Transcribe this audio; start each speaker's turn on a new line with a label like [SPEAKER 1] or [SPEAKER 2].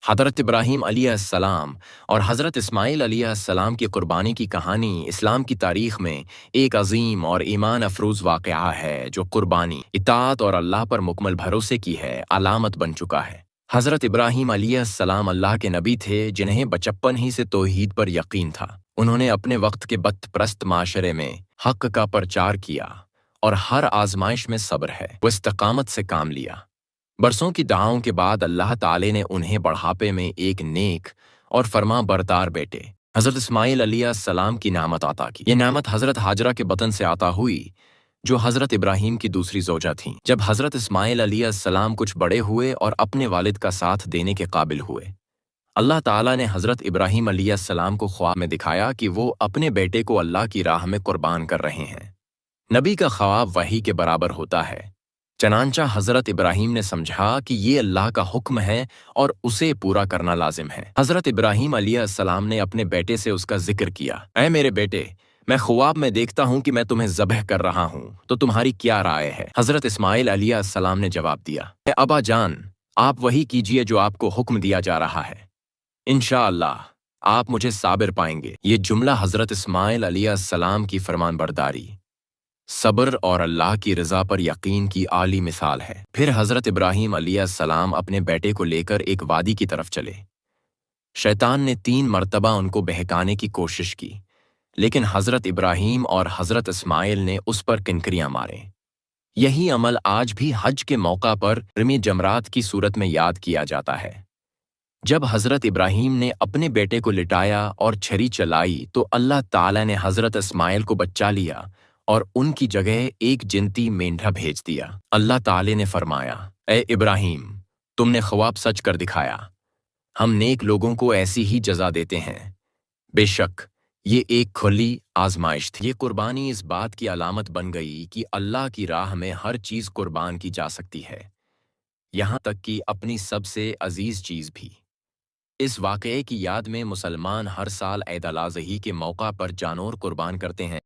[SPEAKER 1] حضرت ابراہیم علیہ السلام اور حضرت اسماعیل علیہ السلام کی قربانی کی کہانی اسلام کی تاریخ میں ایک عظیم اور ایمان افروز واقعہ ہے جو قربانی، اطاعت اور اللہ پر مکمل بھروسے کی ہے علامت بن چکا ہے۔ حضرت ابراہیم علیہ السلام اللہ کے نبی تھے جنہیں بچپن ہی سے توحید پر یقین تھا۔ انہوں نے اپنے وقت کے بت پرست معاشرے میں حق کا پرچار کیا اور ہر آزمائش میں صبر ہے وہ استقامت سے کام لیا۔ برسوں کی دعاؤں کے بعد اللہ تعالی نے انہیں بڑھاپے میں ایک نیک اور فرما بردار بیٹے حضرت اسماعیل علیہ السلام کی نعمت عطا کی۔ یہ نعمت حضرت ہاجرہ کے بطن سے عطا ہوئی جو حضرت ابراہیم کی دوسری زوجہ تھیں۔ جب حضرت اسماعیل علیہ السلام کچھ بڑے ہوئے اور اپنے والد کا ساتھ دینے کے قابل ہوئے، اللہ تعالیٰ نے حضرت ابراہیم علیہ السلام کو خواب میں دکھایا کہ وہ اپنے بیٹے کو اللہ کی راہ میں قربان کر رہے ہیں۔ نبی کا خواب وحی کے برابر ہوتا ہے، چنانچہ حضرت ابراہیم نے سمجھا کہ یہ اللہ کا حکم ہے اور اسے پورا کرنا لازم ہے۔ حضرت ابراہیم علیہ السلام نے اپنے بیٹے سے اس کا ذکر کیا، اے میرے بیٹے، میں خواب میں دیکھتا ہوں کہ میں تمہیں ذبح کر رہا ہوں، تو تمہاری کیا رائے ہے؟ حضرت اسماعیل علیہ السلام نے جواب دیا، اے ابا جان، آپ وہی کیجئے جو آپ کو حکم دیا جا رہا ہے، انشاءاللہ آپ مجھے صابر پائیں گے۔ یہ جملہ حضرت اسماعیل علیہ السلام کی فرمان برداری، صبر اور اللہ کی رضا پر یقین کی عالی مثال ہے۔ پھر حضرت ابراہیم علیہ السلام اپنے بیٹے کو لے کر ایک وادی کی طرف چلے۔ شیطان نے 3 مرتبہ ان کو بہکانے کی کوشش کی، لیکن حضرت ابراہیم اور حضرت اسماعیل نے اس پر کنکریاں ماریں۔ یہی عمل آج بھی حج کے موقع پر رمی جمرات کی صورت میں یاد کیا جاتا ہے۔ جب حضرت ابراہیم نے اپنے بیٹے کو لٹایا اور چھری چلائی تو اللہ تعالیٰ نے حضرت اسماعیل کو بچا لیا اور ان کی جگہ ایک جنتی مینڈھا بھیج دیا۔ اللہ تعالی نے فرمایا، اے ابراہیم، تم نے خواب سچ کر دکھایا، ہم نیک لوگوں کو ایسی ہی جزا دیتے ہیں۔ بے شک یہ ایک کھلی آزمائش تھی۔ یہ قربانی اس بات کی علامت بن گئی کہ اللہ کی راہ میں ہر چیز قربان کی جا سکتی ہے، یہاں تک کہ اپنی سب سے عزیز چیز بھی۔ اس واقعے کی یاد میں مسلمان ہر سال عید الاضحی کے موقع پر جانور قربان کرتے ہیں۔